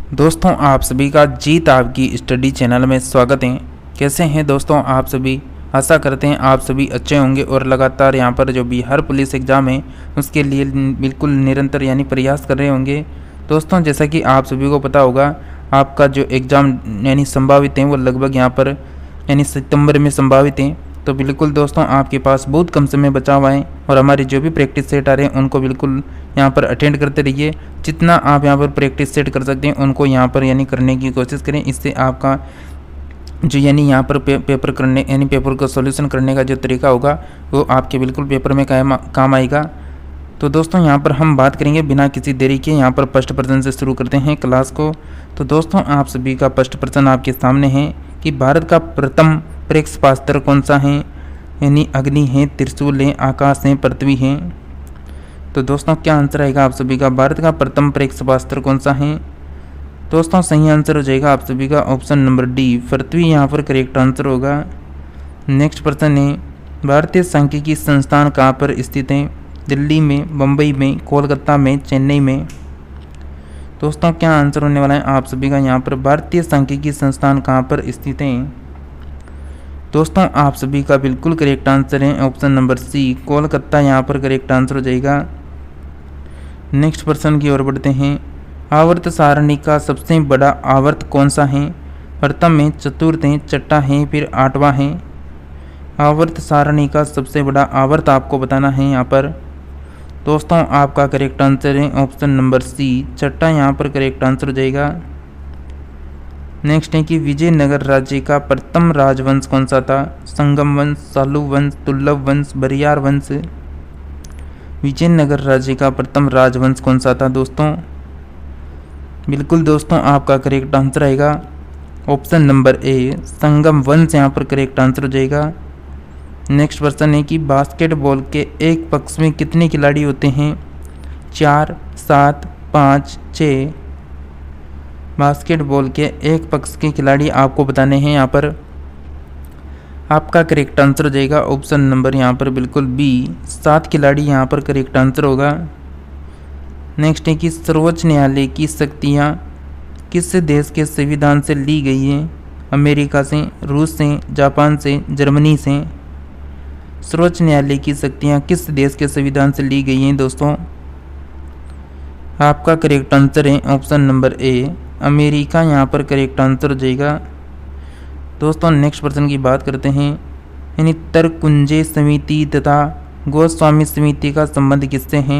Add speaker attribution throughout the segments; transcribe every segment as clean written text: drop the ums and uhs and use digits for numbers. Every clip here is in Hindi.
Speaker 1: दोस्तों आप सभी का जीत आपकी स्टडी चैनल में स्वागत है। कैसे हैं दोस्तों आप सभी। आशा करते हैं आप सभी अच्छे होंगे और लगातार यहां पर जो बिहार पुलिस एग्ज़ाम है उसके लिए बिल्कुल निरंतर यानी प्रयास कर रहे होंगे। दोस्तों जैसा कि आप सभी को पता होगा आपका जो एग्ज़ाम यानी संभावित हैं वो लगभग यहाँ पर यानी सितंबर में संभावित हैं। तो बिल्कुल दोस्तों आपके पास बहुत कम समय बचा हुआ है और हमारे जो भी प्रैक्टिस सेट आ रहे हैं उनको बिल्कुल यहाँ पर अटेंड करते रहिए। जितना आप यहाँ पर प्रैक्टिस सेट कर सकते हैं उनको यहाँ पर यानी करने की कोशिश करें। इससे आपका जो यानी यहाँ पर पेपर करने यानी पेपर को सॉल्यूशन करने का जो तरीका होगा वो आपके बिल्कुल पेपर में काम आएगा। तो दोस्तों यहाँ पर हम बात करेंगे बिना किसी देरी के। यहाँ पर फर्स्ट प्रश्न से शुरू करते हैं क्लास को। तो दोस्तों आप सभी का फर्स्ट प्रश्न आपके सामने है कि भारत का प्रथम प्रक्षेपास्त्र कौन सा है। यानी अग्नि है, त्रिशूल है, आकाश है, पृथ्वी है। तो दोस्तों क्या आंसर आएगा आप सभी का। भारत का प्रथम प्रक्षेपास्त्र कौन सा है। दोस्तों सही आंसर हो जाएगा आप सभी का ऑप्शन नंबर डी, पृथ्वी यहाँ पर करेक्ट आंसर होगा। नेक्स्ट प्रश्न है भारतीय सांख्यिकी संस्थान कहाँ पर स्थित है। दिल्ली में, मुंबई में, कोलकाता में, चेन्नई में। दोस्तों क्या आंसर होने वाला है आप सभी का यहाँ पर। भारतीय सांख्यिकी संस्थान कहाँ पर स्थित है। दोस्तों आप सभी का बिल्कुल करेक्ट आंसर है ऑप्शन नंबर सी, कोलकाता यहाँ पर करेक्ट आंसर हो जाएगा। नेक्स्ट प्रश्न की ओर बढ़ते हैं। आवर्त सारणी का सबसे बड़ा आवर्त कौन सा है। प्रथम है, चतुर्थ है, छठा है, फिर आठवां है। आवर्त सारणी का सबसे बड़ा आवर्त आपको बताना है यहाँ पर। दोस्तों आपका करेक्ट आंसर है ऑप्शन नंबर सी, छठा यहाँ पर करेक्ट आंसर हो जाएगा। नेक्स्ट है कि विजयनगर राज्य का प्रथम राजवंश कौन सा था। संगम वंश, सालू वंश, तुल्लभ वंश, बरियार वंश। विजयनगर राज्य का प्रथम राजवंश कौन सा था दोस्तों। बिल्कुल दोस्तों आपका करेक्ट आंसर आएगा ऑप्शन नंबर ए, संगम वंश यहाँ पर करेक्ट आंसर हो जाएगा। नेक्स्ट प्रश्न है कि बास्केटबॉल के एक पक्ष में कितने खिलाड़ी होते हैं। 4, 7, 5, 6। बास्केटबॉल के एक पक्ष के खिलाड़ी आपको बताने हैं यहाँ पर। आपका करेक्ट आंसर हो जाएगा ऑप्शन नंबर यहाँ पर बिल्कुल बी, 7 खिलाड़ी यहाँ पर करेक्ट आंसर होगा। नेक्स्ट है कि सर्वोच्च न्यायालय की शक्तियाँ किस देश के संविधान से ली गई हैं। अमेरिका से, रूस से, जापान से, जर्मनी से। सर्वोच्च न्यायालय की शक्तियाँ किस देश के संविधान से ली गई हैं दोस्तों। आपका करेक्ट आंसर है ऑप्शन नंबर ए, अमेरिका यहाँ पर करेक्ट आंसर हो जाएगा। दोस्तों नेक्स्ट प्रश्न की बात करते हैं। यानी तरकुंजे समिति तथा गोस्वामी समिति का संबंध किससे है।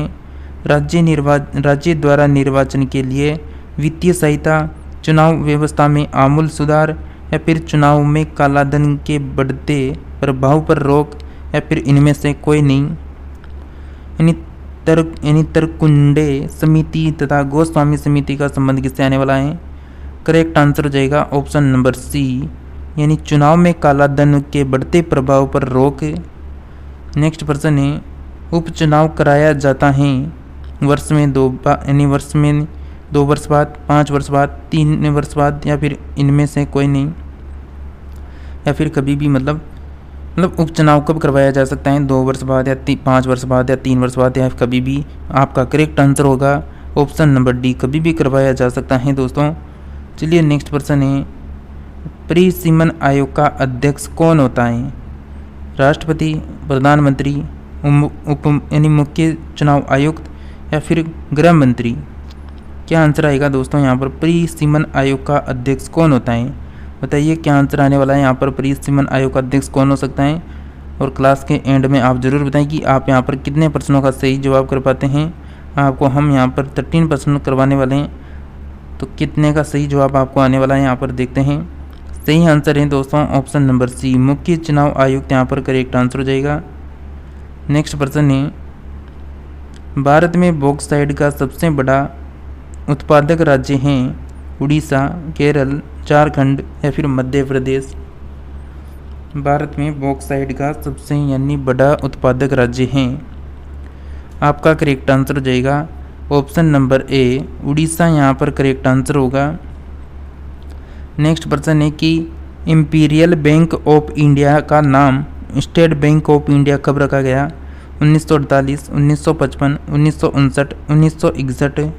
Speaker 1: राज्य द्वारा निर्वाचन के लिए वित्तीय सहायता, चुनाव व्यवस्था में आमूल सुधार, या फिर चुनाव में कालाधन के बढ़ते प्रभाव पर रोक, या फिर इनमें से कोई नहीं। यानी तरकुंडे समिति तथा गोस्वामी समिति का संबंध किससे आने वाला है। करेक्ट आंसर हो जाएगा ऑप्शन नंबर सी, यानी चुनाव में कालाधन के बढ़ते प्रभाव पर रोक। नेक्स्ट प्रश्न है उपचुनाव कराया जाता है वर्ष में 2 बार, यानी वर्ष में 2 वर्ष बाद, 5 वर्ष बाद, 3 वर्ष बाद, या फिर इनमें से कोई नहीं। या फिर कभी भी मतलब उपचुनाव कब करवाया जा सकता है, 2 वर्ष बाद या 5 वर्ष बाद या 3 वर्ष बाद, या कभी भी। आपका करेक्ट आंसर होगा ऑप्शन नंबर डी, कभी भी करवाया जा सकता है दोस्तों। चलिए नेक्स्ट प्रश्न है परिसीमन आयोग का अध्यक्ष कौन होता है। राष्ट्रपति, प्रधानमंत्री, यानी मुख्य चुनाव आयुक्त, या फिर गृह मंत्री। क्या आंसर आएगा दोस्तों यहाँ पर। परिसीमन आयोग का अध्यक्ष कौन होता है बताइए क्या आंसर आने वाला है यहाँ पर। परिसीमन आयोग का अध्यक्ष कौन हो सकता है। और क्लास के एंड में आप ज़रूर बताएं कि आप यहाँ पर कितने प्रश्नों का सही जवाब कर पाते हैं। आपको हम यहाँ पर 13 प्रश्न करवाने वाले हैं, तो कितने का सही जवाब आपको आने वाला है यहाँ पर देखते हैं। सही आंसर है दोस्तों ऑप्शन नंबर सी, मुख्य चुनाव आयुक्त यहाँ पर करेक्ट आंसर हो जाएगा। नेक्स्ट प्रश्न है भारत में बॉक्साइट का सबसे बड़ा उत्पादक राज्य है। उड़ीसा, केरल, झारखंड, या फिर मध्य प्रदेश। भारत में बॉक्साइट का सबसे यानी बड़ा उत्पादक राज्य है। आपका करेक्ट आंसर हो जाएगा ऑप्शन नंबर ए, उड़ीसा यहाँ पर करेक्ट आंसर होगा। नेक्स्ट प्रश्न है कि इंपीरियल बैंक ऑफ इंडिया का नाम स्टेट बैंक ऑफ इंडिया कब रखा गया। 1948, 1955, 1959, 1961,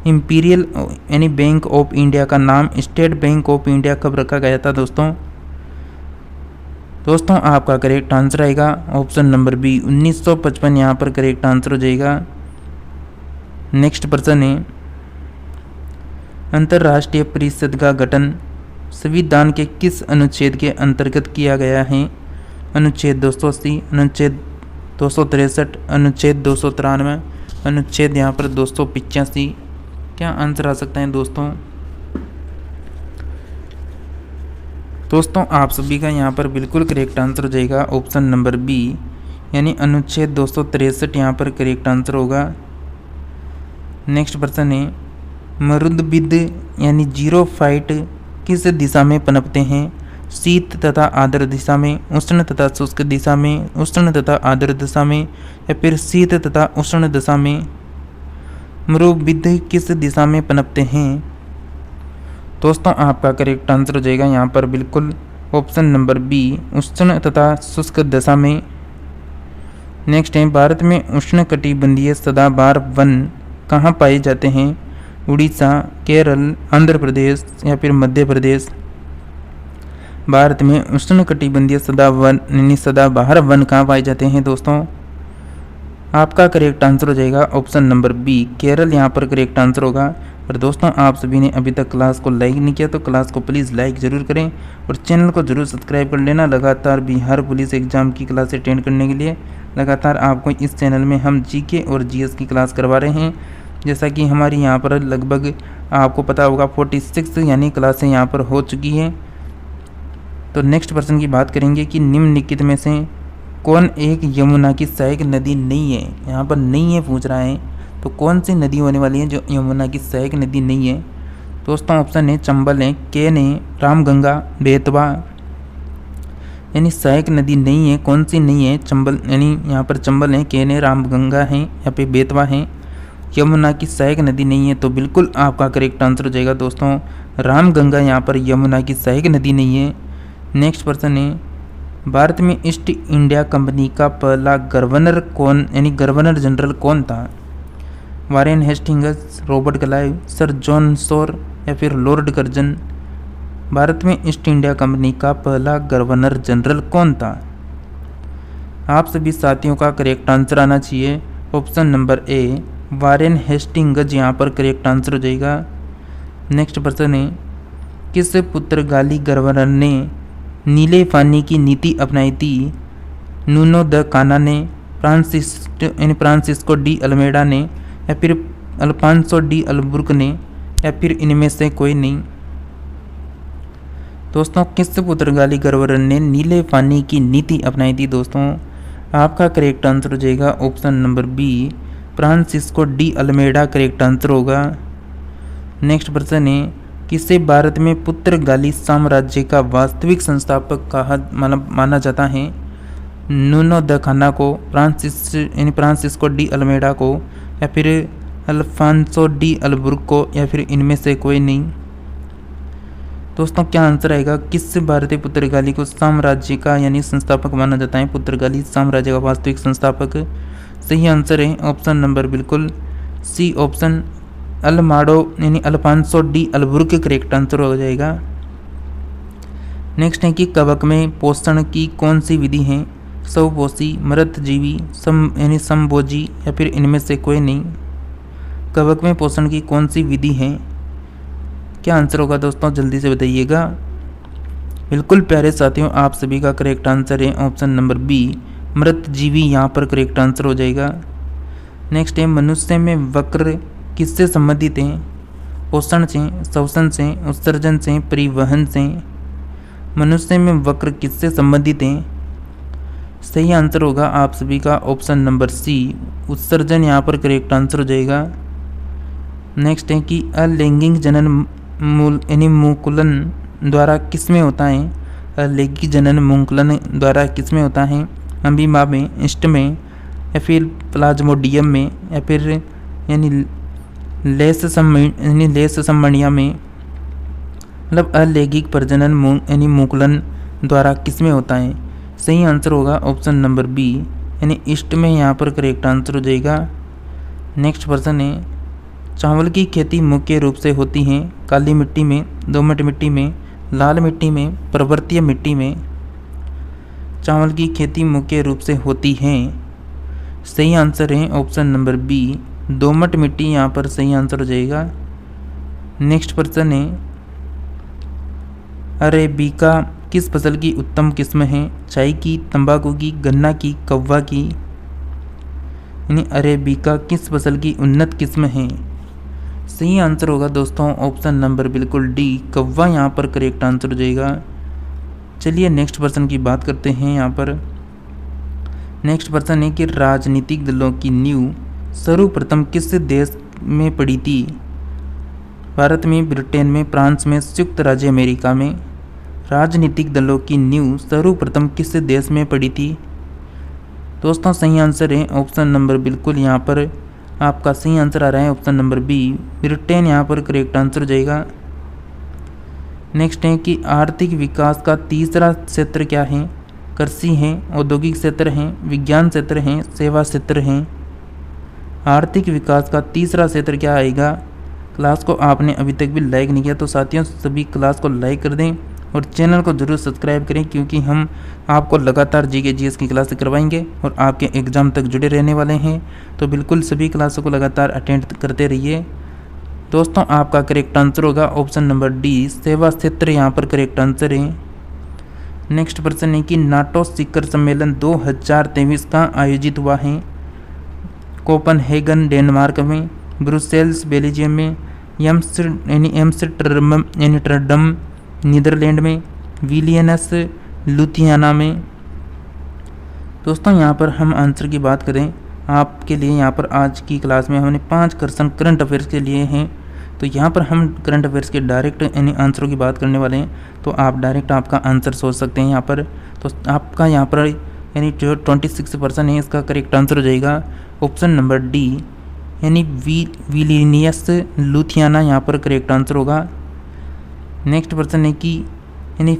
Speaker 1: इंपीरियल यानी बैंक ऑफ इंडिया का नाम स्टेट बैंक ऑफ इंडिया कब रखा गया था दोस्तों? दोस्तों आपका करेक्ट आंसर आएगा ऑप्शन नंबर बी 1955 यहाँ पर करेक्ट आंसर हो जाएगा। नेक्स्ट प्रश्न है, अंतर्राष्ट्रीय परिषद का गठन संविधान के किस अनुच्छेद के अंतर्गत किया गया है? अनुच्छेद 280, अनुच्छेद 263, अनुच्छेद 293, अनुच्छेद यहाँ पर 285। क्या आंसर आ सकता है दोस्तों? दोस्तों आप सभी का यहाँ पर बिल्कुल करेक्ट आंसर हो जाएगा ऑप्शन नंबर बी यानी अनुच्छेद 263 यहाँ पर करेक्ट आंसर होगा। नेक्स्ट प्रश्न है, मरुदबिद यानी जीरो फाइट किस दिशा में पनपते हैं? शीत तथा आर्द्र दिशा में, उष्ण तथा शुष्क दिशा में, उष्ण तथा आर्द्र दिशा में, या फिर शीत तथा उष्ण दिशा में? मरुदबिद किस दिशा में पनपते हैं? दोस्तों आपका करेक्ट आंसर हो जाएगा यहाँ पर बिल्कुल ऑप्शन नंबर बी उष्ण तथा शुष्क दशा में। नेक्स्ट है, भारत में उष्णकटिबंधीय सदाबहार वन कहाँ पाए जाते हैं? उड़ीसा, केरल, आंध्र प्रदेश या फिर मध्य प्रदेश? भारत में उष्णकटिबंधीय सदाबहार वन कहाँ पाए जाते हैं दोस्तों? आपका करेक्ट आंसर हो जाएगा ऑप्शन नंबर बी केरल यहाँ पर करेक्ट आंसर होगा। और दोस्तों आप सभी ने अभी तक क्लास को लाइक नहीं किया तो क्लास को प्लीज़ लाइक ज़रूर करें और चैनल को ज़रूर सब्सक्राइब कर लेना। लगातार बिहार पुलिस एग्जाम की क्लास अटेंड करने के लिए लगातार आपको इस चैनल में हम जीके और जीएस की क्लास करवा रहे हैं। जैसा कि हमारी यहाँ पर लगभग आपको पता होगा 46 यानी क्लासें यहाँ पर हो चुकी हैं। तो नेक्स्ट पर्सन की बात करेंगे कि निम्नलिखित में से कौन एक यमुना की सहायक नदी नहीं है? यहाँ पर नहीं है पूछ रहा है, तो कौन सी नदी होने वाली है जो यमुना की सहायक नदी नहीं है? दोस्तों ऑप्शन है चंबल है, केन है, रामगंगा, बेतवा। यानी सहायक नदी नहीं है, कौन सी नहीं है? चंबल यानी यहाँ पर चंबल है, केन है, रामगंगा है या फिर बेतवा है। यमुना की सहायक नदी नहीं है, तो बिल्कुल आपका करेक्ट आंसर हो जाएगा दोस्तों रामगंगा यहाँ पर यमुना की सहायक नदी नहीं है। नेक्स्ट पर्सन है, भारत में ईस्ट इंडिया कंपनी का पहला गवर्नर कौन यानी गवर्नर जनरल कौन था? Warren Hastings, Robert Clive, sir John Shore या फिर लॉर्ड कर्जन? भारत में ईस्ट इंडिया कंपनी का पहला गवर्नर जनरल कौन था? आप सभी साथियों का करेक्ट आंसर आना चाहिए option number A Warren Hastings यहाँ पर करेक्ट आंसर हो जाएगा। नेक्स्ट प्रश्न है, किस पुर्तगाली गवर्नर ने नीले पानी की नीति अपनाई थी? नूनो द काना ने, फ्रांसिस्को डी अल्मेडा ने या फिर अल्फांसो डी अल्बुर्क ने या फिर इनमें से कोई नहीं? दोस्तों किस पुर्तगाली गवर्नर ने नीले पानी की नीति अपनाई थी? दोस्तों आपका करेक्ट आंसर हो जाएगा option number B Francisco de Almeida correct answer होगा। नेक्स्ट प्रश्न है, किसे भारत में पुर्तगाली साम्राज्य का वास्तविक संस्थापक कहा माना जाता है? नूनो द काना को, फ्रांसिस्को डी अल्मेडा को या फिर अल्फांसो डी अल्बुर्क को या फिर इनमें से कोई नहीं? दोस्तों क्या आंसर आएगा? किस भारतीय पुर्तगाली को साम्राज्य का यानी संस्थापक माना जाता है? पुर्तगाली साम्राज्य का वास्तविक संस्थापक सही आंसर है ऑप्शन नंबर बिल्कुल सी ऑप्शन अल्माडो यानी अल्फांसो डी अल्बुर्क करेक्ट आंसर हो जाएगा। नेक्स्ट है कि कवक में पोषण की कौन सी विधि है? स्वपोषी, मृतजीवी, यानी समभोजी या फिर इनमें से कोई नहीं? कवक में पोषण की कौन सी विधि है? क्या आंसर होगा दोस्तों जल्दी से बताइएगा। बिल्कुल प्यारे साथियों आप सभी का करेक्ट आंसर है ऑप्शन नंबर बी मृतजीवी यहाँ पर करेक्ट आंसर हो जाएगा। नेक्स्ट है, मनुष्य में वक्र किससे संबंधित हैं? पोषण से, श्वसन से, उत्सर्जन से, परिवहन से? मनुष्य में वक्र किससे संबंधित हैं? सही आंसर होगा आप सभी का ऑप्शन नंबर सी उत्सर्जन यहाँ पर करेक्ट आंसर हो जाएगा। नेक्स्ट है कि अलैंगिक जनन यानी मुकुलन द्वारा किसमें होता है? अलैंगिक जनन मुकुलन द्वारा किसमें होता है? अमीबा में, ईस्ट में या फिर प्लाज्मोडियम में या फिर यानी लेस सम्मणिया में? मतलब अलैंगिक प्रजनन यानी मुकुलन द्वारा किसमें होता है? सही आंसर होगा ऑप्शन नंबर बी यानी ईस्ट में यहाँ पर करेक्ट आंसर हो जाएगा। नेक्स्ट प्रश्न है, चावल की खेती मुख्य रूप से होती है काली मिट्टी में, दोमट मिट्टी में, लाल मिट्टी में, पर्वतीय मिट्टी में। चावल की खेती मुख्य रूप से होती है। सही आंसर है ऑप्शन नंबर बी, दोमट मिट्टी यहाँ पर सही आंसर हो जाएगा। नेक्स्ट प्रश्न है, अरेबिका किस फसल की उत्तम किस्म है? चाय की, तंबाकू की, गन्ना की, कव्वा की। यानी अरेबिका किस फसल की उन्नत किस्म है? सही आंसर होगा दोस्तों ऑप्शन नंबर बिल्कुल डी, कव्वा यहाँ पर करेक्ट आंसर हो जाएगा। चलिए नेक्स्ट प्रश्न की बात करते हैं। यहाँ पर नेक्स्ट प्रश्न है कि राजनीतिक दलों की नींव सर्वप्रथम किस देश में पड़ी थी? भारत में, ब्रिटेन में, फ्रांस में, संयुक्त राज्य अमेरिका में। राजनीतिक दलों की नींव सर्वप्रथम किस देश में पड़ी थी? दोस्तों सही आंसर है ऑप्शन नंबर बिल्कुल यहाँ पर आपका सही आंसर आ रहा है ऑप्शन नंबर बी, ब्रिटेन यहाँ पर करेक्ट आंसर हो जाएगा। नेक्स्ट है कि आर्थिक विकास का तीसरा क्षेत्र क्या है? कृषि है, औद्योगिक क्षेत्र है, विज्ञान क्षेत्र है, सेवा क्षेत्र है। आर्थिक विकास का तीसरा क्षेत्र क्या आएगा? क्लास को आपने अभी तक भी लाइक नहीं किया तो साथियों सभी क्लास को लाइक कर दें और चैनल को जरूर सब्सक्राइब करें, क्योंकि हम आपको लगातार जीके जीएस की क्लासें करवाएंगे और आपके एग्ज़ाम तक जुड़े रहने वाले हैं। तो बिल्कुल सभी क्लासों को लगातार अटेंड करते रहिए। दोस्तों आपका करेक्ट आंसर होगा ऑप्शन नंबर डी, सेवा क्षेत्र यहाँ पर करेक्ट आंसर है। नेक्स्ट प्रश्न है कि नाटो शिखर सम्मेलन 2023 कहाँ आयोजित हुआ है? कोपनहेगन डेनमार्क में, ब्रुसेल्स बेल्जियम में, एम्स्टर्डम नीदरलैंड में, विलियनस लुधियाना में। दोस्तों यहाँ पर हम आंसर की बात करें आपके लिए, यहाँ पर आज की क्लास में हमने 5 क्वेश्चन करंट अफेयर्स के लिए हैं। तो यहाँ पर हम करंट अफेयर्स के डायरेक्ट यानी आंसरों की बात करने वाले हैं, तो आप डायरेक्ट आपका आंसर सोच सकते हैं यहाँ पर। तो आपका यहाँ पर यानी जो 26% है इसका करेक्ट आंसर हो जाएगा ऑप्शन नंबर डी, यानी विलियनस लुधियाना यहाँ पर करेक्ट आंसर होगा। नेक्स्ट प्रश्न है कि यानी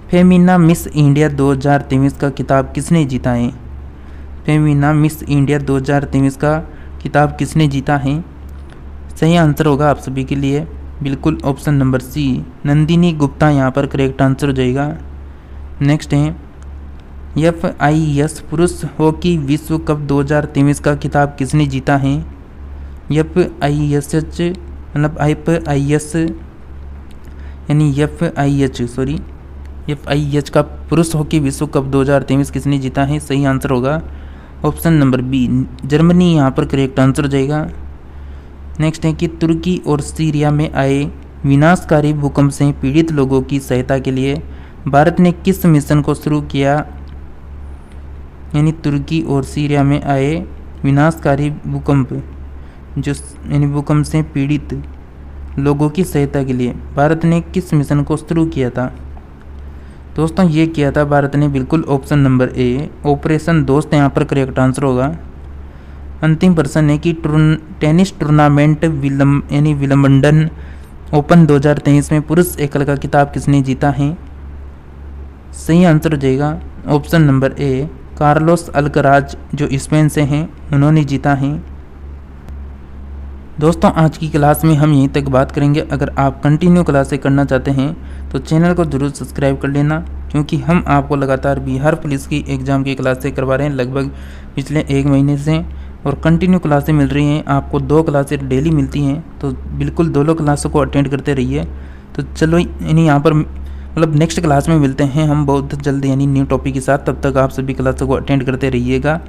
Speaker 1: फेमिना मिस इंडिया 2023 का खिताब किसने जीता है? फेमिना मिस इंडिया 2023 का खिताब किसने जीता है? सही आंसर होगा आप सभी के लिए बिल्कुल option number C, Nandini Gupta यहाँ पर करेक्ट आंसर हो जाएगा। नेक्स्ट है FIS पुरुष हॉकी विश्व कप 2023 का खिताब किसने जीता है? FIS मतलब FIS यानी FIH का पुरुष हॉकी विश्व कप 2023 किसने जीता है? सही आंसर होगा ऑप्शन नंबर बी, जर्मनी यहाँ पर करेक्ट आंसर हो जाएगा। नेक्स्ट है कि तुर्की और सीरिया में आए विनाशकारी भूकंप से पीड़ित लोगों की सहायता के लिए भारत ने किस मिशन को शुरू किया? यानी तुर्की और सीरिया में आए विनाशकारी भूकंप यानी भूकंप से पीड़ित लोगों की सहायता के लिए भारत ने किस मिशन को शुरू किया था? दोस्तों ये किया था भारत ने बिल्कुल ऑप्शन नंबर ए, ऑपरेशन दोस्त यहाँ पर करेक्ट आंसर होगा। अंतिम प्रश्न है कि टेनिस टूर्नामेंट विंबलडन ओपन 2023 में पुरुष एकल का खिताब किसने जीता है? सही आंसर हो जाएगा option number A, Carlos Alcaraz जो स्पेन से हैं उन्होंने जीता है। दोस्तों आज की क्लास में हम यहीं तक बात करेंगे। अगर आप कंटिन्यू क्लासें करना चाहते हैं तो चैनल को जरूर सब्सक्राइब कर लेना, क्योंकि हम आपको लगातार बिहार पुलिस की एग्ज़ाम की क्लासें करवा रहे हैं लगभग पिछले 1 महीने से, और कंटिन्यू क्लासें मिल रही हैं आपको। 2 क्लासें डेली मिलती हैं, तो बिल्कुल दोनों क्लासों को अटेंड करते रहिए। तो चलो यानी यहाँ पर मतलब नेक्स्ट क्लास में मिलते हैं हम बहुत जल्द यानी न्यू टॉपिक के साथ। तब तक आप सभी क्लासों को अटेंड करते रहिएगा।